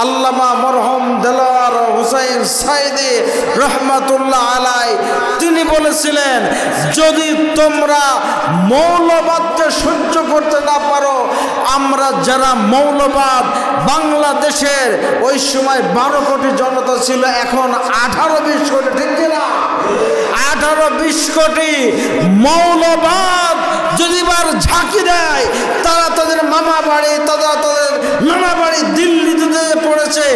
আল্লামা মরহুম দেলোয়ার হোসেন সাইদি রহমাতুল্লাহ আলাই তিনি বলেছিলেন, যদি তোমরা মৌলবাদকে সহ্য করতে না পারো, আমরা যারা মৌলবাদ বাংলাদেশের ওই সময় 12 কোটি জনতা ছিল, এখন 18-20 কোটি, ঠিক কিনা? 18-20 কোটি মৌলবাদ যদি বার ঝাঁকি দেয়, তারা তাদের মামা বাড়ি, তাদের নানা বাড়ি দিল্লিতে পড়েছে।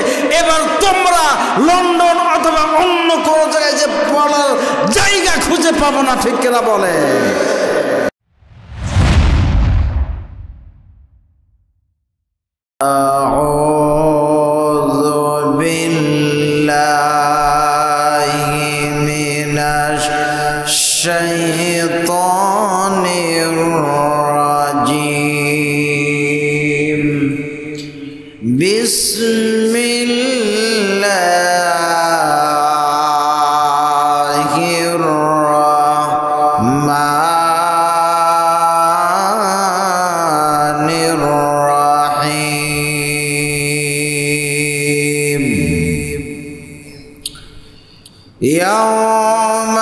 এবার তোমরা লন্ডন অথবা অন্য কোনো জায়গায় যে পড়ার জায়গা খুঁজে পাবো না, ঠিক কিনা বলে? يوم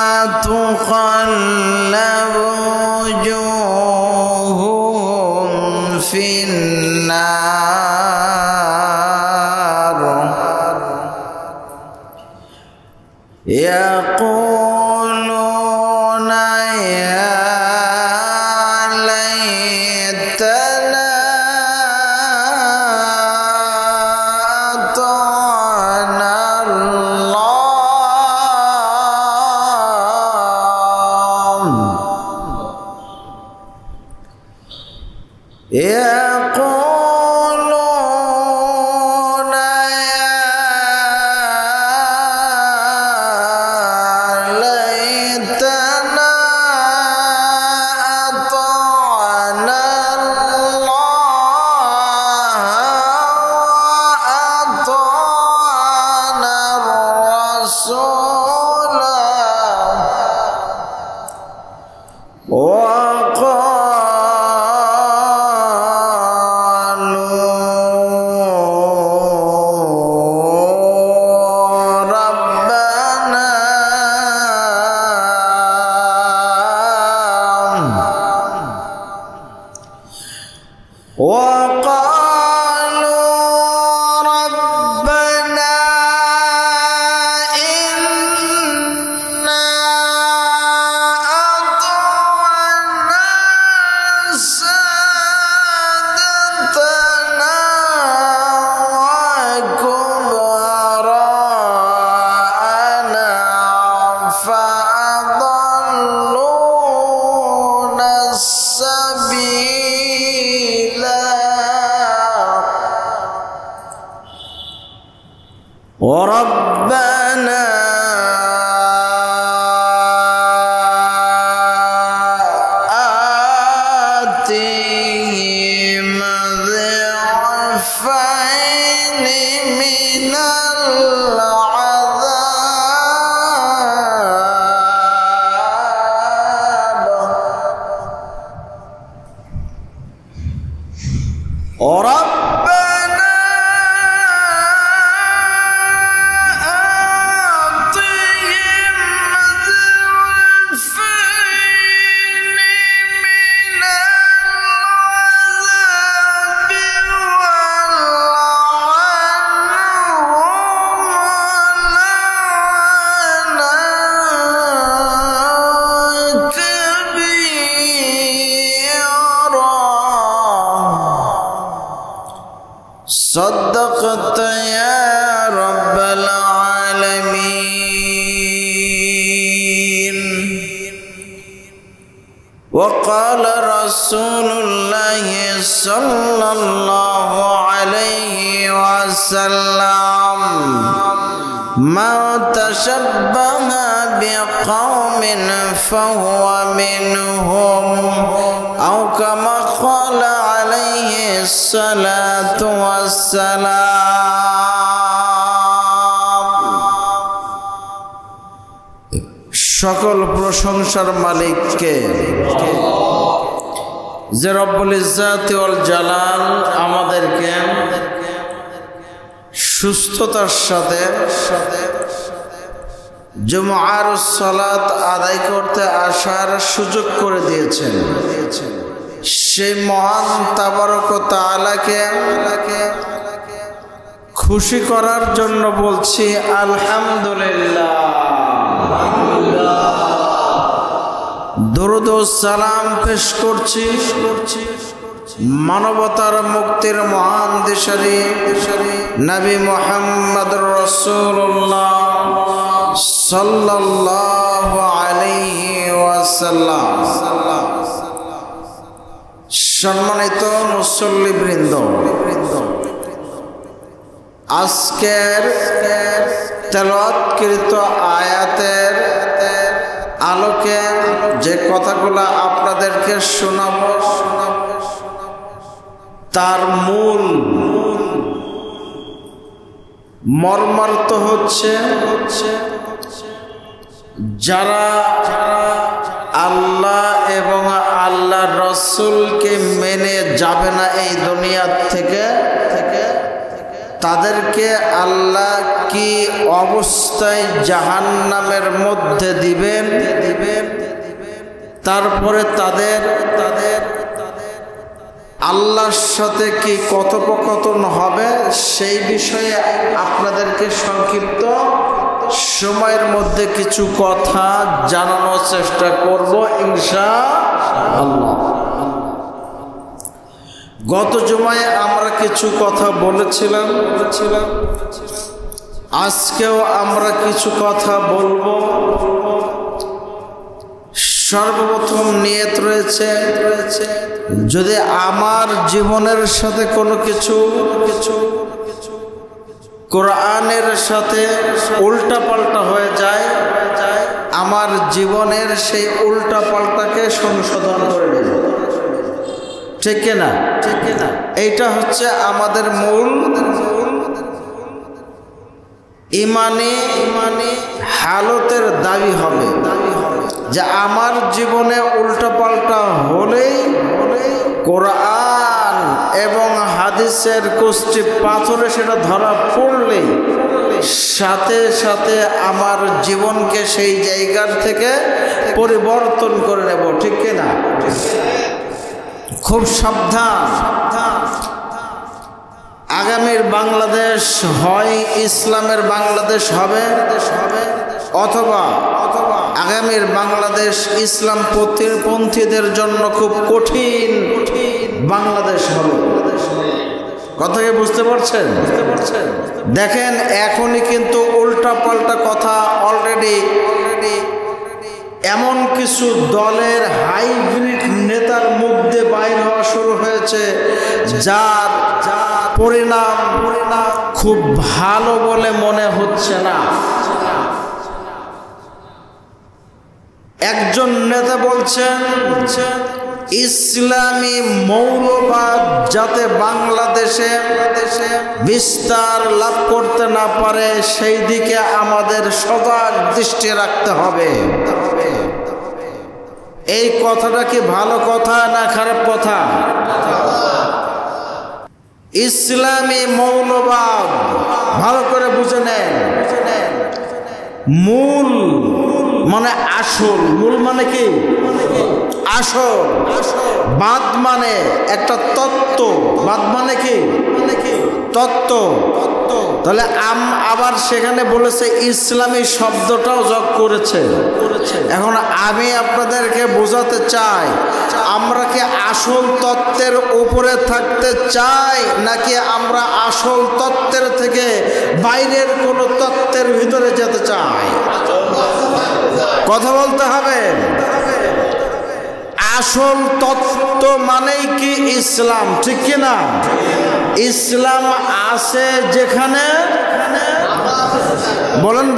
تقلب وجوههم في النار يقولون يا ليتنا يقولون يا ليتنا أطعنا الله وأطعنا الرسول وربنا آتهم ضعفين من العذاب صدقت يا رب العالمين. وقال رسول الله صلى الله عليه وسلم من تشبه بقوم فهو منهم أو كما قال عليه الصلاة والسلام. সকল প্রশংসার মালিককে, যে রব্বুল ইজ্জাত ওয়াল জালাল আমাদেরকে সুস্থতার সাথে জুমআর সালাত আদায় করতে আসার সুযোগ করে দিয়েছেন। সেই মহান তাবারক ও তাআলাকে খুশি করার জন্য বলছি আলহামদুলিল্লাহ। দরুদ ও সালাম পেশ করছি মানবতার মুক্তির মহান দিশারি নবী মুহাম্মদ রাসূলুল্লাহ সাল্লাল্লাহু আলাইহি ওয়াসাল্লাম। সম্মানিত মুসল্লিবৃন্দ, আজকের তেলাওয়াতকৃত আয়াতের আলোকে যে কথাগুলো আপনাদেরকে শোনাবো তার মূল মর্মার্থ হচ্ছে যারা আল্লাহ এবং আল্লাহর রাসূলকে মেনে যাবে না এই দুনিয়া থেকে, তাদেরকে আল্লাহ কি অবস্থায় জাহান্নামের মধ্যে দিবেন, তারপরে তাদের আল্লাহর সাথে কি কথোপকথন হবে সেই বিষয়ে আপনাদেরকে সংক্ষিপ্ত সময়ের মধ্যে কিছু কথা জানানোর চেষ্টা করব ইনশাআল্লাহ। গত জুমায় আমরা কিছু কথা বলেছিলাম, আজকেও আমরা কিছু কথা বলবো। সর্বপ্রথম নিয়ত রয়েছে যদি আমার জীবনের সাথে কোনো কিছু কোরআনের সাথে উল্টাপাল্টা হয়ে যায়, আমার জীবনের সেই উল্টাপাল্টাকে সংশোধন করে দেব। ঠিক না? এইটা হচ্ছে আমাদের মূল ইমানি হালতের দাবি হবে যে আমার জীবনে উল্টাপাল্টা হলেই কোরআন এবং হাদিসের কষ্টি পাথরে সেটা ধরা পড়লেই সাথে সাথে আমার জীবনকে সেই জায়গার থেকে পরিবর্তন করে নেব। ঠিক না? খুব সাবধান। আগামীর বাংলাদেশ হয় ইসলামের বাংলাদেশ হবে, অথবা আগামীর বাংলাদেশ ইসলাম পন্থীদের জন্য খুব কঠিন বাংলাদেশ হবে। কথা কি বুঝতে পারছেন? দেখেন এখনই কিন্তু উল্টা পাল্টা কথা অলরেডি এমন কিছু দলের হাইব্রিড নেতার মুখ দিয়ে বাইর হওয়া শুরু হয়েছে যার পরিণাম খুব ভালো বলে মনে হচ্ছে না। একজন নেতা বলছেন ইসলামী মৌলবাদ যাতে বাংলাদেশে বিস্তার লাভ করতে না পারে সেই দিকে আমাদের সজাগ দৃষ্টি রাখতে হবে। এই কথাটা কি ভালো কথা না খারাপ কথা? ইসলামী মৌলবাদ ভালো করে বুঝে নেন। মূল মানে আসল, মূল মানে কি আসল, বাদ মানে একটা তত্ত্ব, বাদ মানে কি তত্ত্ব। তাহলে আবার সেখানে বলেছে ইসলামী শব্দটাও যোগ করেছে। এখন আমি আপনাদেরকে বোঝাতে চাই আমরা কি আসল তত্ত্বের উপরে থাকতে চাই নাকি আমরা আসল তত্ত্বের থেকে বাইরের কোনো তত্ত্বের ভিতরে যেতে চাই? কথা বলতে হবে। আসল তত্ত্ব মানেই কি ইসলাম, ঠিক কি না? ইসলাম আছে যেখানে, বলেন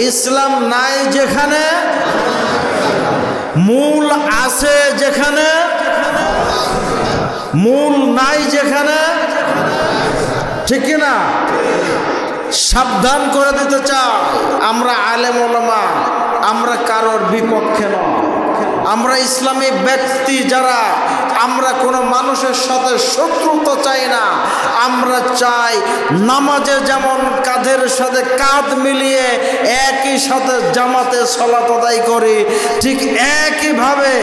ইসলাম নাই যেখানে, মূল আছে যেখানে, মূল নাই যেখানে, ঠিক কি না? সাবধান করে দিতে চাই আমরা আলেম ওলামা, আমরা কারোর বিপক্ষে নয়, আমরা ইসলামী ব্যক্তি যারা, আমরা কোনো মানুষের সাথে শত্রুতা চাই না। আমরা চাই নামাজে যেমন কাঁধের সাথে কাঁধ মিলিয়ে একই সাথে জামাতে সালাত আদায় করি, ঠিক একইভাবে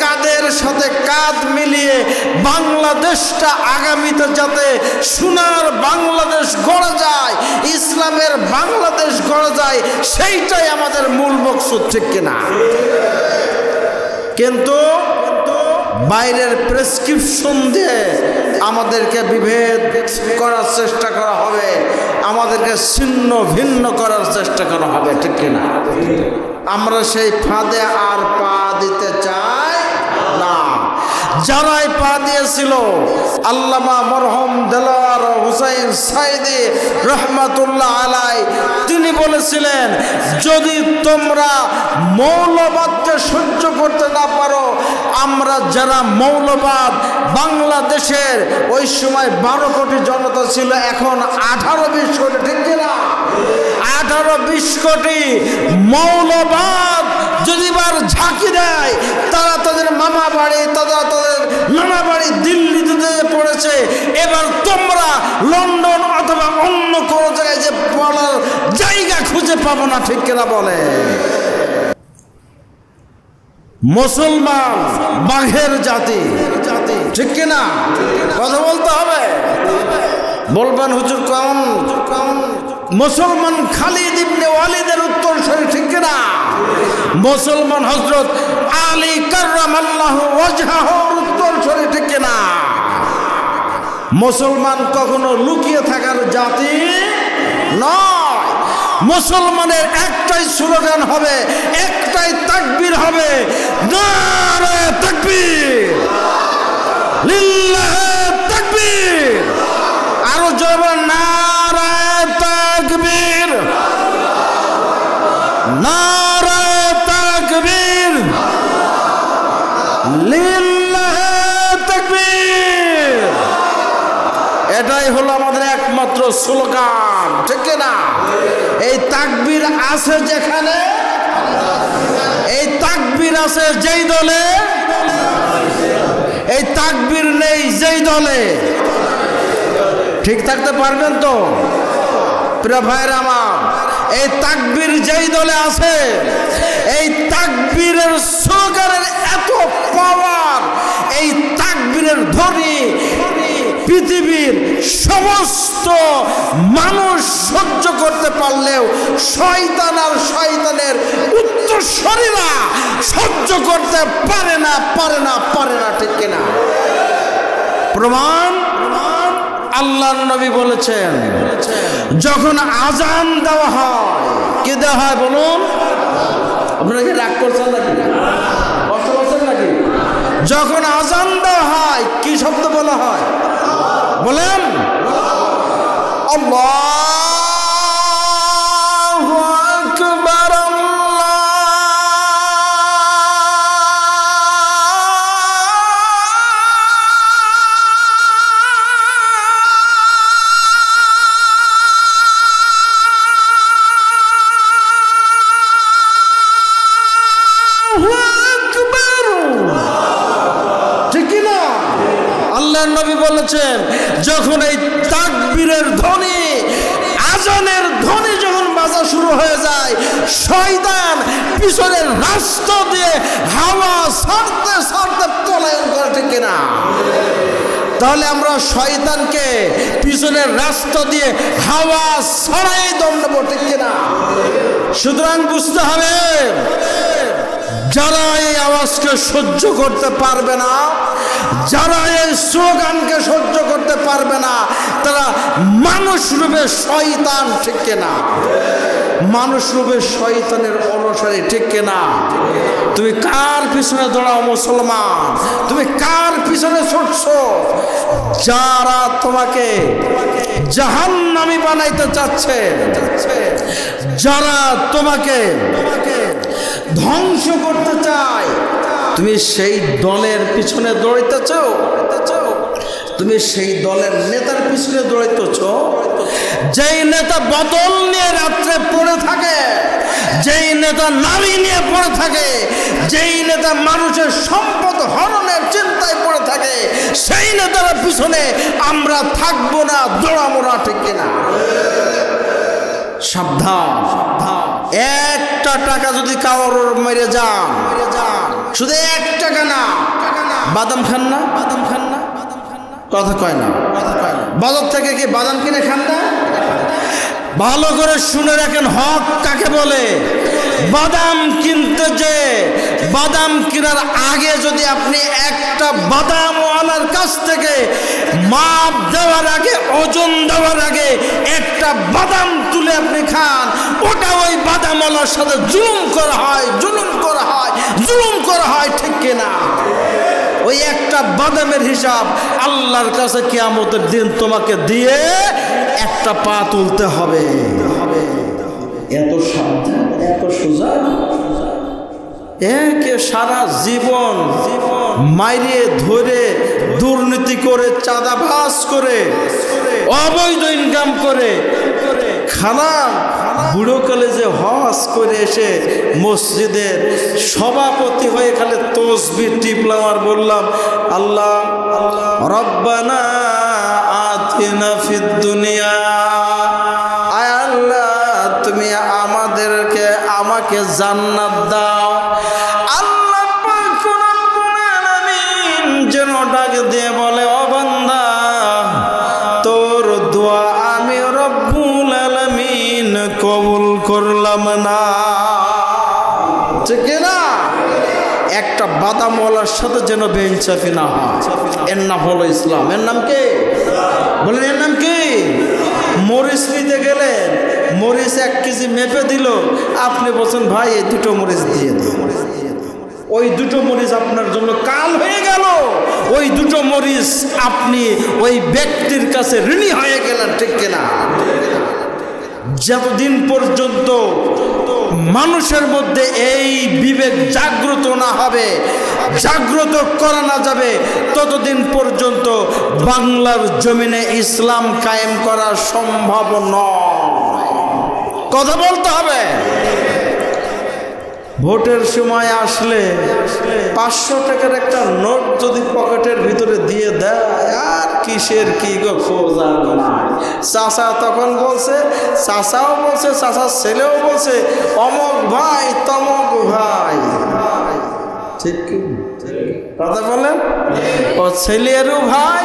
কাঁধের সাথে কাঁধ মিলিয়ে বাংলাদেশটা আগামীতে যাতে সোনার বাংলাদেশ গড়া যায়, ইসলামের বাংলাদেশ গড়া যায়, সেইটাই আমাদের মূল মকসুদ, ঠিক কিনা? কিন্তু বাইরের প্রেসক্রিপশন দিয়ে আমাদেরকে বিভেদ করার চেষ্টা করা হবে, আমাদেরকে ছিন্ন ভিন্ন করার চেষ্টা করা হবে, ঠিক কিনা? আমরা সেই ফাঁদে আর পা দিতে চাই না। যারাই পা দিয়েছিল, আল্লামা মরহুম দেলোয়ার হুসাইন সাইদি রহমাতুল্লাহ আলাই, তিনি বলেছিলেন, যদি তোমরা মৌলবাদকে সহ্য করতে না পারো, আমরা যারা মৌলবাদ, বাংলাদেশের ওই সময় 12 কোটি জনতা ছিল, এখন 18-20 কোটি, ঠিক কিনা? 18-20 কোটি মৌলবাদ যদি বার ঝাঁকি দেয়, তারা তাদের মামা বাড়ি, তাদের নানা বাড়ি দিল্লিতে পড়েছে। এবার তোমরা লন্ডন অথবা অন্য কোনো জায়গায় যে পড়ার জায়গা খুঁজে পাবো না, ঠিক কিনা বলে? মুসলমান বাঘের জাতি, ঠিক কিনা? কথা বলতে হবে। বলবেন হুজুর কেমন? মুসলমান খালিদ ইবনে ওয়ালিদের উত্তরসূরি, ঠিক কিনা? মুসলমান হযরত আলী কাররামাল্লাহু ওয়াজহাহুর উত্তরসূরি, ঠিক কিনা? মুসলমান কখনো লুকিয়ে থাকার জাতি নয়। মুসলমানের একটাই স্লোগান হবে, একটাই তাকবীর হবে, নারে তাকবীর, লিল্লাহি তাকবীর। আরো জোরে নারে তাকবীর, নারে তাকবীর, লিল্লাহি তাকবীর। এটাই হলো আমাদের একমাত্র স্লোগান, ঠিক না? এই তাকবীর আছে যেখানে, এই তাকবীর আছে যেই দলে, এই তাকবীর নেই যেই দলে, ঠিক থাকতে পারবেন তো প্রিয় ভাইরা আমার? এই তাকবীর যেই দলে আছে, এই তাকবীরের স্লোগানের এত পাওয়ার, এই তাকবীরের ধ্বনি পৃথিবীর সমস্ত মানুষ সহ্য করতে পারলেও শয়তান আর শয়তানের উত্তরসূরিরা সহ্য করতে পারে না, পারে না, পারে না, ঠিক কিনা? প্রমাণ আল্লাহর নবী বলেছেন, যখন আজান দেওয়া হয়, কি দেওয়া হয় বলুন? আপনারা কি রাগ করছেন নাকি? কষ্ট করছেন নাকি? যখন আজান দেওয়া হয়, কি শব্দ বলা হয় বলেন? আল্লাহু আকবার, নবী বলেছেন, যখন এই তাকবীরের ধ্বনি, আজানের ধ্বনি যখন বাজা শুরু হয়ে যায়, শয়তান পিছনের রাস্তা দিয়ে হাওয়া ছাড়তে ছাড়তে পলায়ন করে, ঠিক কিনা? তাহলে আমরা শয়তানকে পিছনের রাস্তা দিয়ে হাওয়া ছাড়াই দণ্ড দেব, ঠিক কিনা? সুতরাং বুঝতে হবে, যারা এই আওয়াজকে সহ্য করতে পারবে না, যারা এই স্লোগানকে সহ্য করতে পারবে না, তারা মানুষ রূপে শয়তান, ঠিক কিনা? মানুষ রূপে শয়তানের অনুসারী, ঠিক কিনা? তুমি কার পিছনে দৌড়াও মুসলমান? তুমি কার পিছনে ছুটছো? যারা তোমাকে জাহান্নামী বানাইতে চাচ্ছে, যারা তোমাকে ধ্বংস করতে চায়, তুমি সেই দলের পিছনে দৌড়াইতেছ, তুমি সেই দলের নেতার পিছনে দৌড়াইতেছ, যেই নেতা বোতল নিয়ে রাত্রে পড়ে থাকে, যেই নেতা নারী নিয়ে পড়ে থাকে, যেই নেতা মানুষের সম্পদ হরণের চিন্তায় পড়ে থাকে, সেই নেতার পিছনে আমরা থাকবো না, দৌড়াবো না, ঠিক কিনা? সাবধান, একটা টাকা যদি কারোর মেরে যান, শুধু 1 টাকা না, বাদাম খান না, কথা কয় না, বাজার থেকে কি বাদাম কিনে খান না? ভালো করে শুনে রাখেন, হক কাকে বলে। বাদাম কিনতে যে, বাদাম কেনার আগে যদি আপনি একটা বাদামওয়ালার কাছ থেকে মাপ দেওয়ার আগে, ওজন দেওয়ার আগে একটা বাদাম তুলে আপনি খান, ওটা ওই বাদামওয়ালার সাথে জুলুম করা হয়, জুলুম করা হয়, জুলুম করা হয়, ঠিক কিনা? ওই একটা বাদামের হিসাব আল্লাহর কাছে কিয়ামতের দিন তোমাকে দিয়ে একটা পা তুলতে হবে। এত সাবধান, এত সোজা। একে সারা জীবন মাইরে ধরে দুর্নীতি করে, চাঁদাবাজ করে, অবৈধ ইনকাম করে, খারাপ বুড়োকালে যে হজ করে এসে মসজিদের সভাপতি হয়ে খালি তসবিহ টিপলাম আর বললাম, আল্লাহ রব্বানা আতিনা ফিদ দুনিয়া, আয় আল্লাহ তুমি আমাকে জান্নাত দাও। আল্লাহ পাক রব্বুল আলামিন যেন ডাক দিয়ে বলে, ও বান্দা, তোর দোয়া আমি রব্বুল আলামিন কবুল করলাম না, ঠিক না? একটা বাদামওয়ালার সাথে যেন বেইনসাফি না হয়। এর নাম হলো ইসলাম। এর নাম কি বলেন? এর নাম কি? মরিচ নিতে গেলেন, মরিচ 1 কেজি মেপে দিল, আপনি বলছেন ভাই এই 2টো মরিচ দিয়ে দিন। ওই 2টো মরিচ আপনার জন্য কাল হয়ে গেল। ওই 2টো মরিচ আপনি ওই ব্যক্তির কাছে ঋণী হয়ে গেলেন, ঠিক কিনা? যতদিন পর্যন্ত মানুষের মধ্যে এই বিবেক জাগ্রত না হবে, জাগ্রত করা না যাবে, ততদিন পর্যন্ত বাংলার জমিনে ইসলাম কায়েম করা সম্ভব নয়। কথা বলতে হবে। ভোটের সময় আসলে 500 টাকার একটা নোট যদি পকেটের ভিতরে দিয়ে দেয়, আর কিসের কি গো খোঁজা নাই। চাচা তখন বলছে, চাচাও বলছে, চাচার ছেলেও বলছে, অমক ভাই তমক ভাই, ঠিক কি কথা বলেন? ও ছেলেরও ভাই,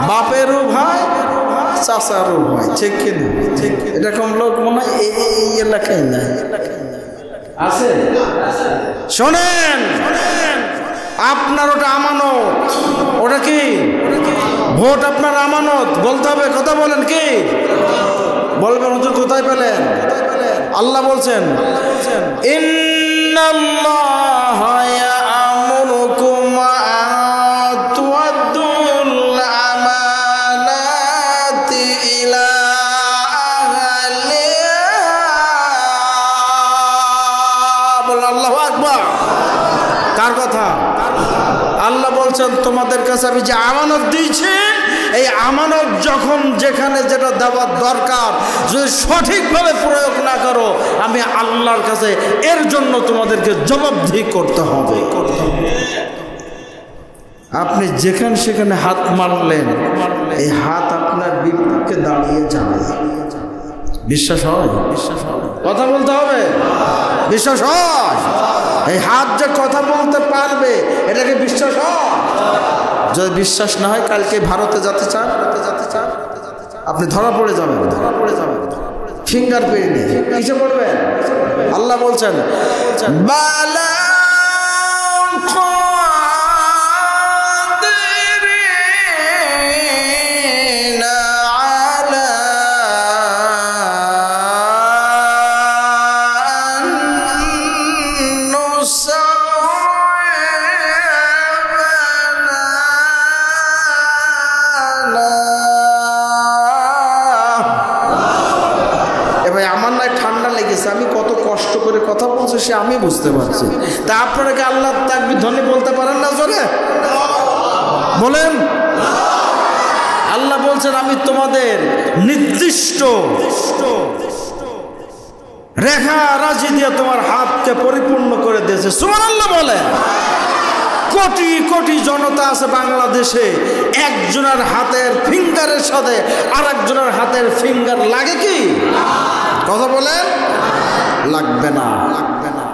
বাপেরও ভাই, চাচারও ভাই, ঠিক কিনা? ঠিক এরকম লোক মনে হয় এই এলাকায় নাই, আছে? শোনেন, আপনার ওটা আমানত। ওটা কি? ভোট আপনার আমানত, বলতে হবে। কথা বলেন কি বলবেন? হুজুর কোথায় পেলেন? আল্লাহ বলছেন, ইন্নাল্লাহা ইয়া'মুরুকুম আন তু'আদ্দুল আমানাতি ইলা আল্লাহু আকবার। কার কথা? আল্লাহ বলছেন, তোমাদের কাছে আমি যে আমানত দিয়েছি, এই আমানত যখন যেখানে যেটা দেওয়ার দরকার যদি সঠিকভাবে প্রয়োগ না করো, আমি আল্লাহর কাছে এর জন্য তোমাদেরকে জবাবদিহি করতে হবে। আপনি যেখানে সেখানে হাত মারলেন, এই হাত আপনার বিপক্ষে দাঁড়িয়ে যাবে। বিশ্বাস হয়? বিশ্বাস হয়? কথা বলতে হবে। বিশ্বাস হয়? এই হাত যে কথা বলতে পারবে, এটাকে বিশ্বাস হয়? যদি বিশ্বাস না হয়, কালকে ভারতে যেতে চান, আপনি ধরা পড়ে যাবেন, ফিঙ্গার প্রিন্ট নেই, কিসে পড়বেন? আল্লাহ বলছেন, বালা আমি কত কষ্ট করে কথা বলছি সে আমি বুঝতে পারছি। তা আপনারা কি আল্লাহ তাকবীর ধ্বনি বলতে পারেন না জোরে? বলেন। আল্লাহ বলছেন, আমি তোমাদের নির্দিষ্ট রেখা রাজি দিয়ে তোমার হাতকে পরিপূর্ণ করে দিয়েছে। সুবহানাল্লাহ বলে। কোটি কোটি জনতা আছে বাংলাদেশে, একজনের হাতের ফিঙ্গারের সাথে আরেকজনের হাতের ফিঙ্গার লাগে কি? কথা বলেন, লাগবে না।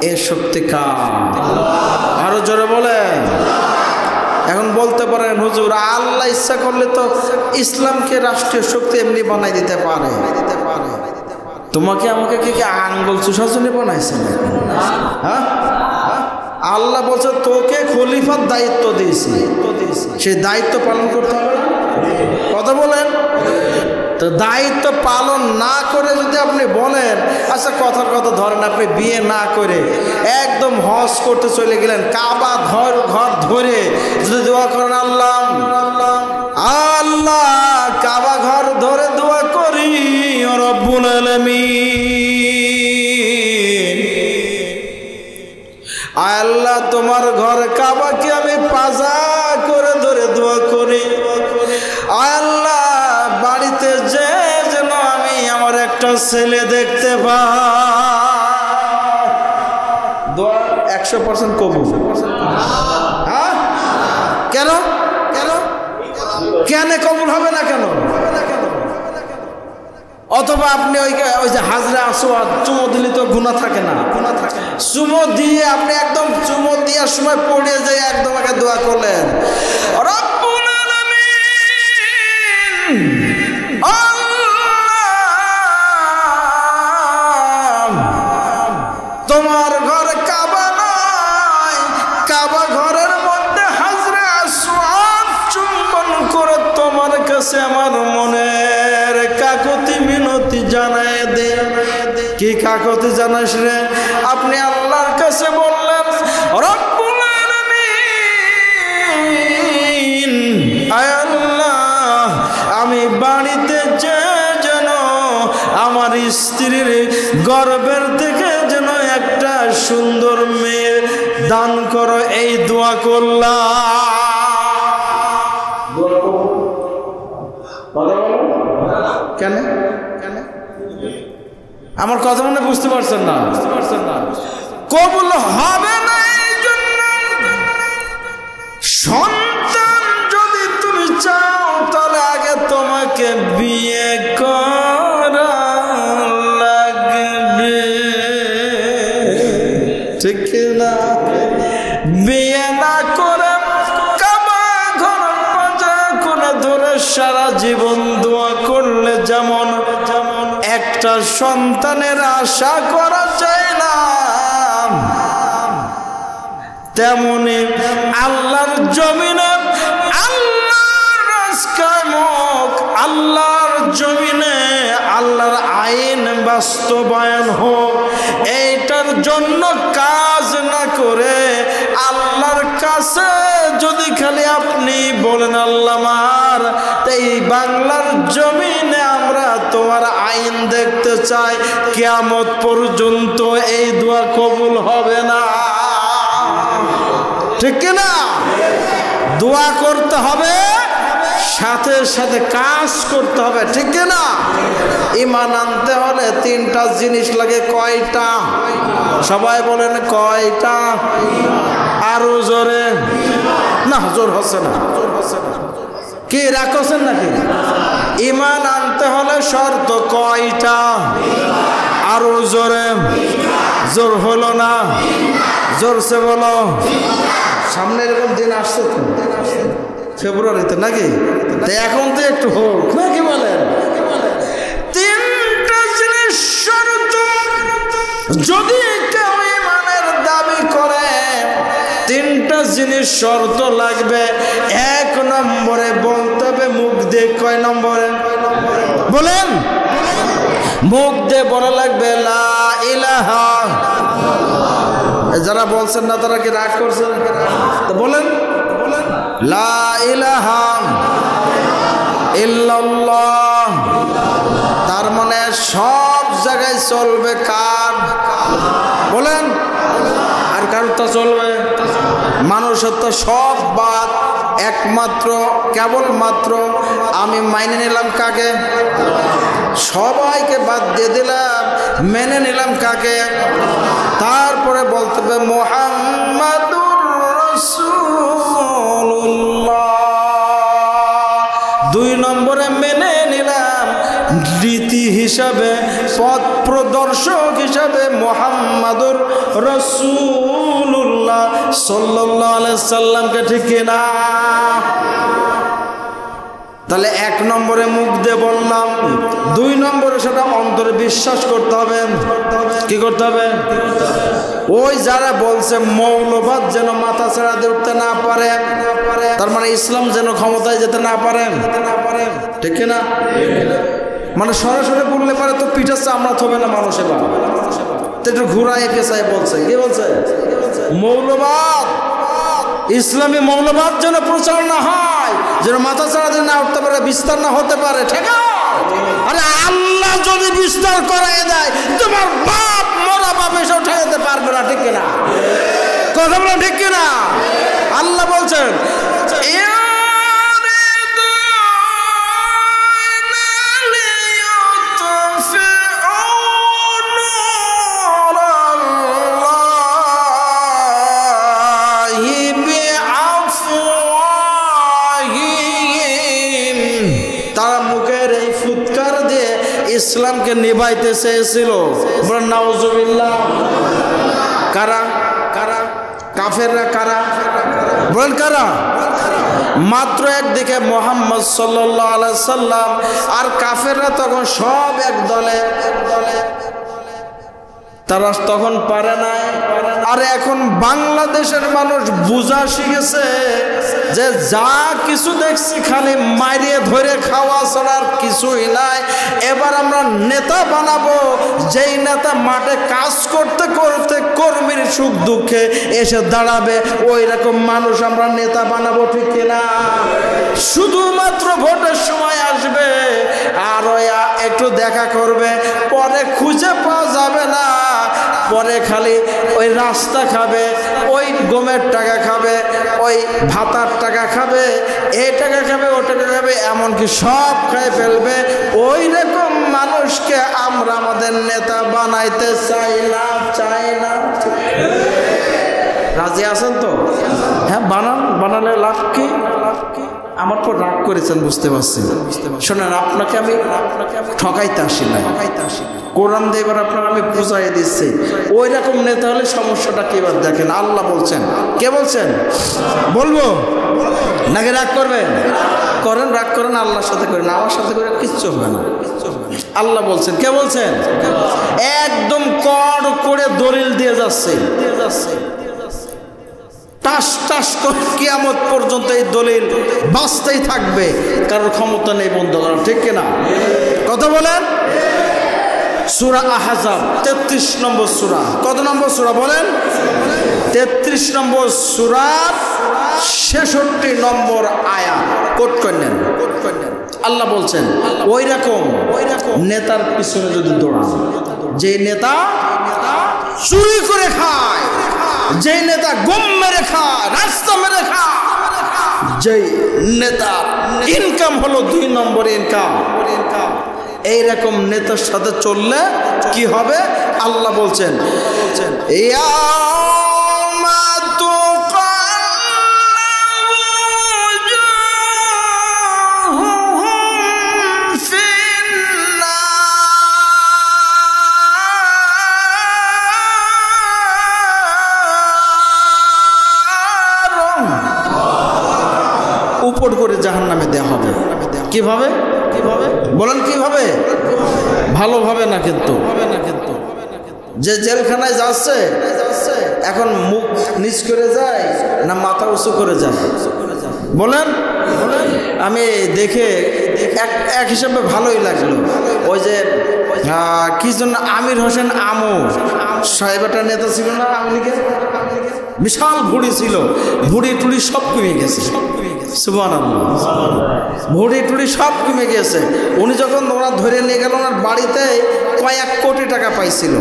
এ শক্তি কার? আরো জোরে বলেন। এখন বলতে পারেন হুজুর, আল্লাহ ইচ্ছা করলে তো ইসলামকে রাষ্ট্রীয় শক্তি এমনি বানাই দিতে পারে। তোমাকে আমাকে কে কে আঙ্গুল চুষার জন্য বানাইছে? হ্যাঁ, আল্লাহ বলছে তোকে খলিফার দায়িত্ব দিয়েছি, সেই দায়িত্ব পালন করতে হবে। কথা বলেন। তো দায়িত্ব পালন না করে যদি আপনি বলেন, আচ্ছা কথার কথা ধরেন আপনি বিয়ে না করে একদম হজ করতে চলে গেলেন, কাবা ঘর ধরে যদি দোয়া করেন, আল্লাহ আল্লাহ কাবা ঘর ধরে দোয়া করি রব্বুল আলামিন, আল্লাহ তোমার ঘর কাবাকে আমি পাজা করে ধরে দোয়া করি, আল্লাহ বাড়িতে যে যেন আমি আমার একটা ছেলে দেখতে পাই। দোয়া 100% কবুল। হ্যাঁ, কেন কেন কেন কবুল হবে না কেন? অথবা আপনি ওই যে হাজরে আসওয়াদ চুমো দিলে তো গুনাহ থাকে না? চুমো দিয়ে আপনি একদম চুমো দেওয়ার সময় পড়ে যায় একদম আগে দোয়া করলেন, রব্বুল আলামিন তোমার ঘর কাবা নয়, কাবা ঘরের মধ্যে হাজরে আসওয়াদ চুম্বন করে তোমার কাছে আমার মনের কাকুতি মিনতি জানায় দে। কি কাকুতি জানাস রে? আপনি আল্লাহর কাছে বললেন, রব্বুল আলামিন আয় আল্লাহ আমি বাড়িতে যেন আমার স্ত্রীর গর্ভের থেকে যেন একটা সুন্দর মেয়ে দান করো, এই দোয়া করলাম। কেন আমার কথা মনে বুঝতে পারছেন না? কবুল হবে না এই জন্য, সন্তান যদি তুমি চাও তাহলে আগে তোমাকে বিয়ে করা লাগবে, ঠিক না? বিয়ে না করে কাবা ঘর পাজা করে ধরে সারা জীবন দোয়া করলে যেমন একটা সন্তানের আশা করা যায় না, তেমনি আল্লাহর জমিনে আল্লাহর রাজকামক আল্লাহর জমিনে আল্লাহর আইন বাস্তবায়ন হোক, এইটার জন্য কাজ না করে আল্লাহর কাছে যদি খালি আপনি বলেন আল্লাহ আমার এই বাংলার জমিনে আমরা তোমার আইন দেখতে চাই, কিয়ামত পর্যন্ত এই দোয়া কবুল হবে না, ঠিক না? দোয়া করতে হবে, সাথে সাথে কাজ করতে হবে, ঠিক না? ঈমান আনতে হলে 3টা জিনিস লাগে। কয়টা? সবাই বলেন কয়টা? আরো জোরে না, জোর হচ্ছে না। কি রাখছেন নাকি? ঈমান আনতে হলে শর্ত কয়টা? আরো জোরে, জোর হলো না, জোরসে বলো। সামনে এরকম দিন আসছে তো, ফেব্রুয়ারিতে নাকি? এখন তো একটু হোক নাকি বলেন? 3টা জিনিস শর্ত যদি কেউ ঈমানের দাবি করে, 3টা জিনিস শর্ত লাগবে। 1 নম্বরে বলতে হবে মুখ দিয়ে। কয় নম্বরে বলেন? মুখ দিয়ে বলা লাগবে লা ইলাহা। যারা বলছেন না তারা কি রাগ করছেন? তো বলেন লা ইলাহা ইল্লাল্লাহ। তার মানে সব জায়গায় চলবে কার? বলেন। আর কারোর তো চলবে? মানুষের তো সব বাদ, একমাত্র কেবলমাত্র আমি মাইনে নিলাম কাকে? সবাইকে বাদ দিয়ে দিলাম, মেনে নিলাম কাকে? তারপরে বলতে হবে মুহাম্মাদুর রাসূলুল্লাহ। 2 নম্বরে মেনে নিলাম রীতি হিসাবে, পথ প্রদর্শক হিসাবে মুহাম্মাদুর রাসূলুল্লাহ সাল্লাল্লাহু আলাইহি সাল্লামকে, ঠিক কিনা? তাহলে 1 নম্বরে মুখ দিয়ে বললাম, 2 নম্বরে সেটা অন্তরে বিশ্বাস করতে হবে। কি করতে হবে? ওই যারা বলছে মৌলবাদ যেন মাথা ছেড়া দিয়ে উঠতে না পারে, তার মানে ইসলাম যেন ক্ষমতায় যেতে না পারে, ঠিক কিনা? মানে সরাসরি বললে পারে তো পিঠের চামড়া থবে না মানুষ, এবার তো একটু ঘুরাই পেঁচাই বলছে। কি বলছে? মৌলবাদ, ইসলামী মৌলবাদ যেন প্রচার না হয়, যেন মাথা ছাড়া দিয়ে না উঠতে পারে, বিস্তার না হতে পারে, ঠিক আছে? আরে আল্লাহ যদি বিস্তার করাই দেয়, তোমার বাপ মরা বাপ এসব ঠেকাতে পারবে না, ঠিক কিনা? কথা বলা ঠিক কিনা? আল্লাহ বলছেন ইসলামকে নিভাইতে চেয়েছিল। বলেন নাউজুবিল্লাহ। কারা? কারা? কাফেররা। কারা? বলেন কারা? মাত্র একদিকে মুহাম্মদ সাল্লাল্লাহু আলাইহি সাল্লাম, আর কাফেররা তখন সব এক দলে। তারা তখন পারে নাই। আর এখন বাংলাদেশের মানুষ বুঝা শিখেছে যে যা কিছু দেখছি খালি মারিয়ে ধরে খাওয়া ছাড়া আর কিছুই নাই। এবার আমরা নেতা বানাবো, যেই নেতা মাঠে কাজ করতে করতে কর্মীর সুখ দুঃখে এসে দাঁড়াবে, ওই রকম মানুষ আমরা নেতা বানাবো, ঠিক কিনা? শুধুমাত্র ভোটের সময় আসবে আর ওই একটু দেখা করবে, পরে খুঁজে পাওয়া যাবে না, পরে খালি ওই রাস্তা খাবে, ওই গমের টাকা খাবে, ওই ভাতার টাকা খাবে, এই টাকা খাবে, ও টাকা খাবে, এমনকি সব খেয়ে ফেলবে। ওই রকম মানুষকে আমরা আমাদের নেতা বানাইতে চাই না, চাই না। রাজি আছেন তো? হ্যাঁ, বানালে লাভ কি? আমার পর রাগ করেছেন বুঝতে পারছি। শোনেন, আপনাকে আমি ঠকাইতে আসি না, কোরআন দিয়ে এবার আপনার আমি বুঝাই দিচ্ছি। ওই রকম নেতা হলে সমস্যাটা কি এবার দেখেন। আল্লাহ বলছেন, কে বলছেন? বলবো নাকি রাগ করবেন? করেন, রাগ করেন, আল্লাহর সাথে করেন, আমার সাথে করে কিচ্ছু হবে না। আল্লাহ বলছেন, কে বলছেন? একদম কড় করে দলিল দিয়ে যাচ্ছে, টাস টাস করে কিয়ামত পর্যন্ত এই দলিল বাঁচতেই থাকবে, কারোর ক্ষমতা নেই বন্ধ করার, ঠিক কিনা? কথা বলেন। সূরা আহজাব 33 নম্বর সূরা। কত নম্বর সূরা বলেন? 33 নম্বর সূরার 66 নম্বর আয়াত কোট করলেন। আল্লাহ বলছেন, ওই রকম নেতার পিছনে যদি দৌড়ান, যে নেতা চুরি করে খায়, যে নেতা গম মেরে খায়, রাস্তা মেরে খায়, যে নেতা ইনকাম হলো 2 নম্বর ইনকাম, এইরকম নেতার সাথে চললে কি হবে? আল্লাহ বলছেন, উপর করে জাহান্নামে দেওয়া হবে। কিভাবে? কিভাবে বলেন? কিভাবে? ভালোভাবে না, কিন্তু যে জেলখানায় যাচ্ছে এখন মুখ নিচ করে যায় না মাথা উঁচু করে যায়? বলেন। আমি দেখে এক হিসাবে ভালোই লাগলো। ওই যে কি জন্য আমির হোসেন আমু সাহেব একটা নেতা ছিল না আওয়ামী লীগের, বিশাল ভুড়ি ছিল, ভুড়ি টুড়ি সব কমে গেছে। সুবহানাল্লাহ, ভুড়ি টুড়ি সব কমে গেছে। উনি যখন ওরা ধরে নিয়ে গেল, ওনার বাড়িতে কয়েক কোটি টাকা পাইছিল।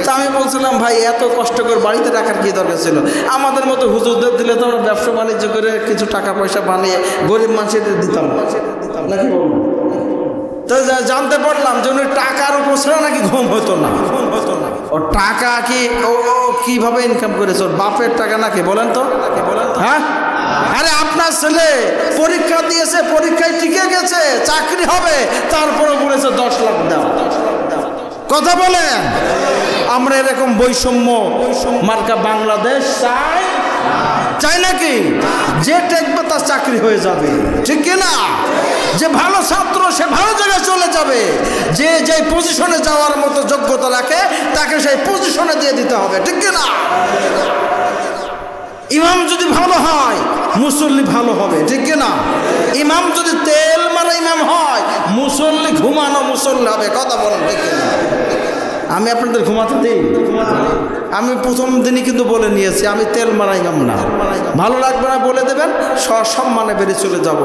তা আমি বলছিলাম, ভাই এত কষ্ট করে বাড়িতে রাখার কি দরকার ছিল? আমাদের মতো হুজুরদের দিলে তো আমরা ব্যবসা বাণিজ্য করে কিছু টাকা পয়সা বানিয়ে গরিব মানুষদের দিতাম নাকি? বলুন, তো জানতে পারলাম যে উনি টাকার উপর ছাড়া নাকি ঘুম হতো না। ও টাকা কি ও কিভাবে ইনকাম করেছে? ওর বাপের টাকা নাকি? বলেন তো, হ্যাঁ? আরে আপনার ছেলে পরীক্ষা দিয়েছে, পরীক্ষায় টিকে গেছে, চাকরি হবে, তারপরে বলেছে 10 লাখ দাও। কথা বলেন, আমরা এরকম বৈষম্য মার্কা বাংলাদেশ চাই নাকি? যে টেকবে তার চাকরি হয়ে যাবে, ঠিক কিনা? যে ভালো ছাত্র সে ভালো জায়গায় চলে যাবে, যে যে পজিশনে যাওয়ার মতো যোগ্যতা রাখে তাকে সেই পজিশনে দিয়ে দিতে হবে, ঠিক কিনা? ইমাম যদি ভালো হয় মুসল্লি ভালো হবে, ঠিক কিনা? ইমাম যদি তেল মারা ইমাম হয়, মুসল্লি ঘুমানো মুসল্লি হবে। কথা বলেন, ঠিক কিনা? আমি আপনাদের ঘুমাতে দিই? আমি প্রথম দিনই কিন্তু বলে নিয়েছি আমি তেল মারা ইমাম না। ভালো লাগবে না বলে দেবেন, সম্মানে বেরিয়ে চলে যাব,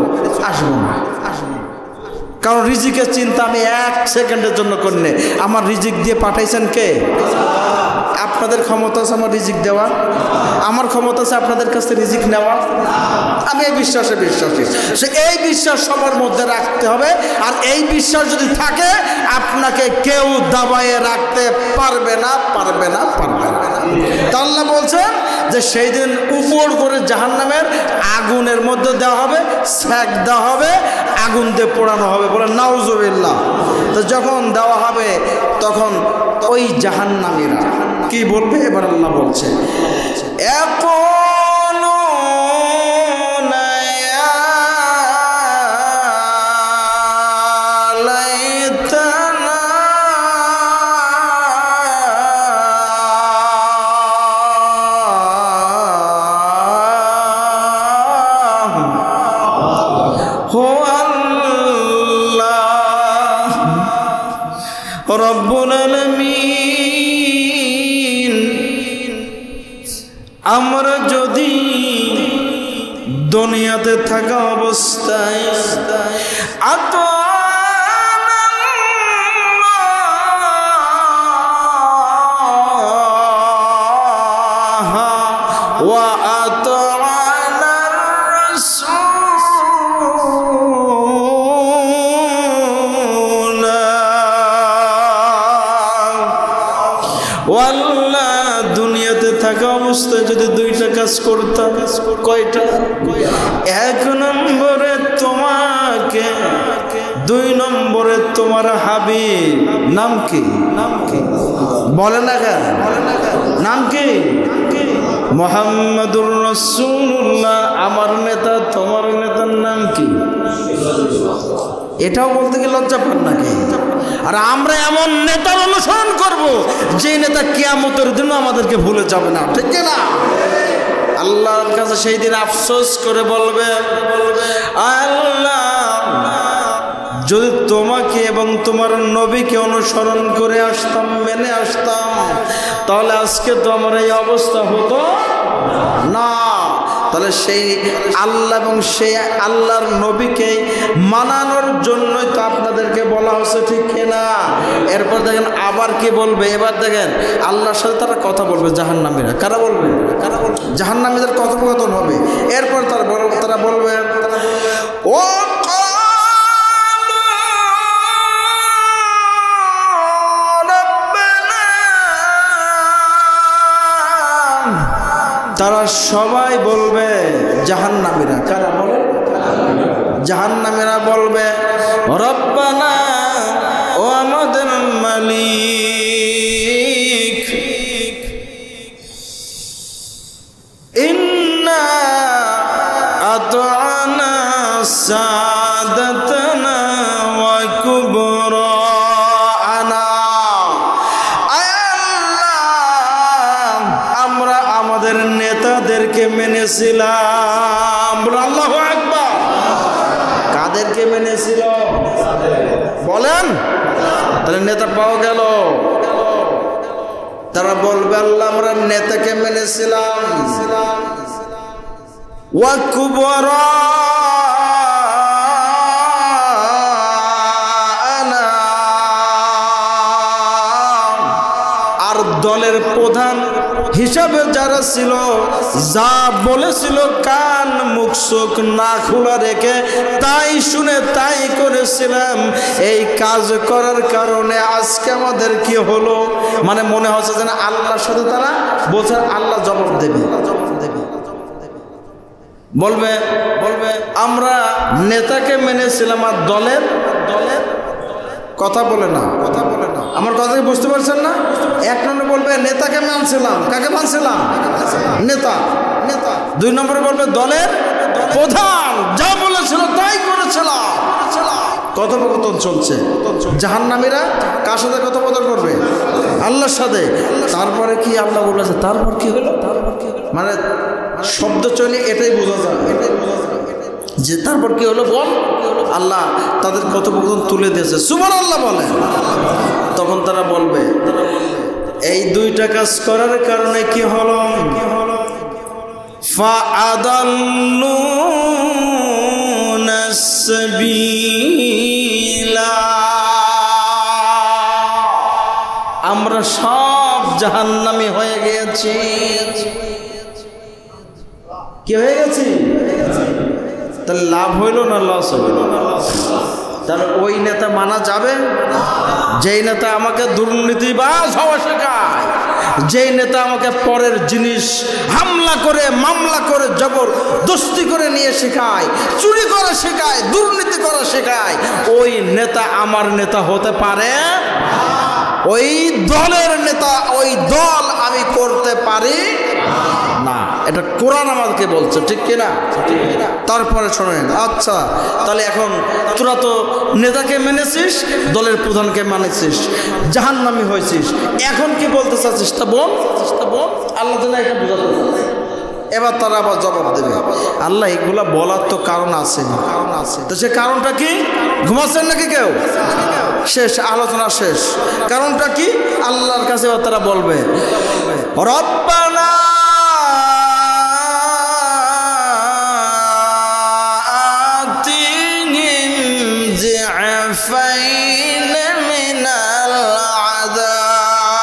আসবো না। কারণ রিজিকের চিন্তা আমি 1 সেকেন্ডের জন্য করিনি। আমার রিজিক দিয়ে পাঠাইছেন কে? আপনাদের ক্ষমতা আছে আমার রিজিক দেওয়া, আমার ক্ষমতা আছে আপনাদের কাছে রিজিক নেওয়া। আমি এই বিশ্বাসে বিশ্বাসী। সে এই বিশ্বাস সবার মধ্যে রাখতে হবে। আর এই বিশ্বাস যদি থাকে আপনাকে কেউ দাবায়ে রাখতে পারবে না, পারবে না, পারবে না। আল্লাহ বলছেন যে সেই দিন উপর করে জাহান্নামের আগুনের মধ্যে দেওয়া হবে, সেক দেওয়া হবে, আগুন দিয়ে পোড়ানো হবে। বলে নাউজুবিল্লাহ। তো যখন দেওয়া হবে তখন ওই জাহান্নামীরা কি বলবে? এবার আল্লাহ বলছে রব্বুল আলামিন, আমরা যদি দুনিয়াতে থাকা অবস্থায় দুনিয়াতে থাকা অবস্থায় যদি 2টা কাজ করতাম, কয়টা? 1 নম্বরে তোমাকে, 2 নম্বরে তোমার হাবিব। নাম কি? বলে না কেন? নাম কি? মুহাম্মাদুর রাসূলুল্লাহ। আমার নেতা, তোমার নেতার নাম কি? এটাও বলতে কি লজ্জা পান নাকি? আর আমরা এমন নেতার অনুসরণ করব যে নেতা কিয়ামতের দিন আমাদেরকে ভুলে যাবে না, ঠিক না? আল্লাহর কাছে সেই দিন আফসোস করে বলবে, আল্লাহ যদি তোমাকে এবং তোমার নবীকে অনুসরণ করে আসতাম, মেনে আসতাম, তাহলে আজকে তো আমার এই অবস্থা হতো না। তাহলে সেই আল্লাহ এবং সেই আল্লাহর নবীকে মানানোর জন্যই তো আপনাদেরকে বলা হচ্ছে, ঠিক কিনা? এরপর দেখেন আবার কি বলবে, এবার দেখেন আল্লাহর সাথে তারা কথা বলবে জাহান্নামীরা। কারা বলবে? জাহান্নামীদের কথোপকথন হবে। এরপর তারা বলবে, ও তারা সবাই বলবে, জাহান্নামীরা। কারা বলে? জাহান্নামীরা বলবে, রব্বানা, ও আমাদের মালিক, ইন্না আতানা সাদাতানা ওয়া কুবরানা। আমরা আমাদের নেতাদেরকে মেনেছিলাম। আল্লাহু আকবার। কাদেরকে মেনেছিল বলেন? তাহলে নেতা পাওয়া গেল। তারা বলবে, আল্লাহ আমরা নেতাকে মেনেছিলাম। ওয়া কুবরানা, আর দলের প্রধান হিসাবে যারা ছিল, যা বলেছিল কান মুখ চোখ না খোলা রেখে তাই শুনে তাই করেছিলাম। এই কাজ করার কারণে আজকে আমাদের কি হলো, মানে মনে হচ্ছে যেন আল্লাহর সাথে তারা বলছে আল্লাহ জবাব দেবে, বলবে আমরা নেতাকে মেনেছিলাম আর দলের কথা বলে না। আমার কথা কি বুঝতে পারছেন না? এক নম্বরে বলবে নেতাকে মানছিলাম, কাকে মানছিলাম? নেতা। 2 নম্বরে বলবে দলের প্রধান যা বলেছিল তাই করেছিলাম। কথোপকথন চলছে। জাহান্নামীরা কার সাথে কথোপকথন করবে? আল্লাহর সাথে। তারপরে কি আল্লাহ বলেছে তারপর কি হলো, মানে শব্দ চলে এটাই বোঝা যায় যে তারপর কি হলো বল। আল্লাহ তাদের কথোপকথন তুলে দিয়েছে, সুবহানাল্লাহ বলে। তখন তারা বলবে এই 2টা কাজ করার কারণে কি হলো, ফাআদাল্লুনা সাবিলা, আমরা সব জাহান্নামী হয়ে গেছি। কি হয়ে গেছি? তাহলে লাভ হইল না লস হইল? তাহলে ওই নেতা মানা যাবে যেই নেতা আমাকে দুর্নীতিবাজ হওয়া শেখায়, যেই নেতা আমাকে পরের জিনিস হামলা করে মামলা করে জবরদস্তি করে নিয়ে শেখায়, চুরি করা শেখায়, দুর্নীতি করা শেখায়, ওই নেতা আমার নেতা হতে পারে? ওই দলের নেতা, ওই দল আমি করতে পারি না। এটা কোরআন আমাদেরকে বলছে, ঠিক কিনা? তারপরে শোনেন, আচ্ছা তাহলে এখন তোরা তো নেতাকে মেনেছিস, দলের প্রধানকে মানেছিস, জাহান্নামী হয়েছিস, এখন কি বলতে চাচ্ছিস তা বল। আল্লাহ তাআলা এটা বোঝাতে চাচ্ছে। এবার তারা আবার জবাব দেবে, আল্লাহ এগুলা বলার তো কারণ আছে। তো সে কারণটা কি? ঘুমাচ্ছেন নাকি কেউ? শেষ আলোচনা শেষ। কারণটা কি? আল্লাহর কাছে তারা বলবে রব্বানা আতিহিম যিআফাইন মিনাল আযাব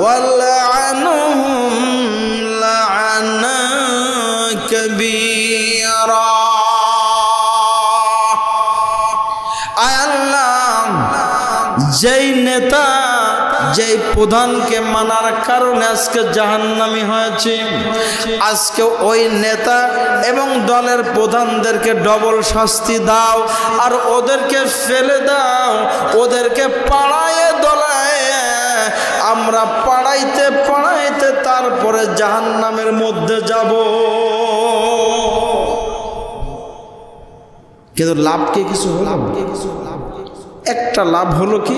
ওয়ালআনহুম লা'নান কাবীরা। যেই নেতা যেই প্রধানকে মানার কারণে আজকে জাহান্নামী হয়েছে, আজকে ওই নেতা এবং দলের প্রধানদেরকে ডবল শাস্তি দাও, আর ওদেরকে ফেলে দাও, ওদেরকে পাড়ায় দলায় আমরা পাড়াইতে তারপরে জাহান্নামের মধ্যে যাব। কিন্তু লাভ কি কিছু হলো? একটা লাভ হলো কি?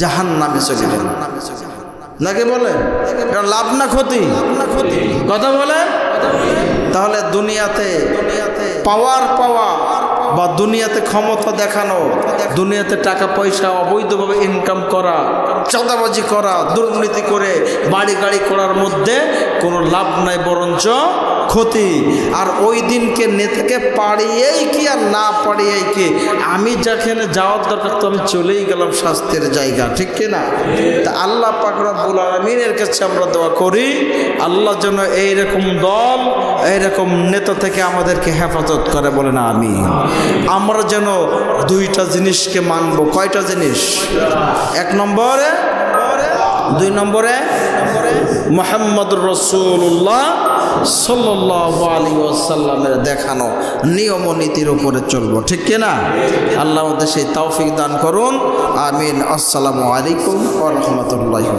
জাহান্নামে চলে গেল। নাকি বলেন লাভ না ক্ষতি? কথা বলেন। তাহলে দুনিয়াতে পাওয়ার পাওয়া বা দুনিয়াতে ক্ষমতা দেখানো, দুনিয়াতে টাকা পয়সা অবৈধভাবে ইনকাম করা, চাঁদাবাজি করা, দুর্নীতি করে বাড়ি গাড়ি করার মধ্যে কোনো লাভ নাই, বরঞ্চ ক্ষতি। আর ওই দিনকে নেতাকে পাড়িয়েই কি আর না পাড়িয়েই কি, আমি যেখানে যাওয়ার দরকার তো আমি চলেই গেলাম শাস্তির জায়গা, ঠিক কিনা? তা আল্লাহ পাক রব্বুল আলামিনের কাছে আমরা দোয়া করি, আল্লাহ যেন এইরকম দল, এইরকম নেতা থেকে আমাদেরকে হেফাজত করে, বলে না আমি। আমরা যেন 2টা জিনিসকে মানব। কয়টা জিনিস? 1 নম্বরে, 2 নম্বরে মুহাম্মদুর রাসূলুল্লাহ সাল্লাল্লাহু আলাইহি ওয়াসাল্লামের দেখানো নিয়ম ও নীতির উপরে চলবো, ঠিক কিনা? আল্লাহ আমাদের সেই তৌফিক দান করুন, আমিন। আসসালামু আলাইকুম ওয়া রাহমাতুল্লাহি।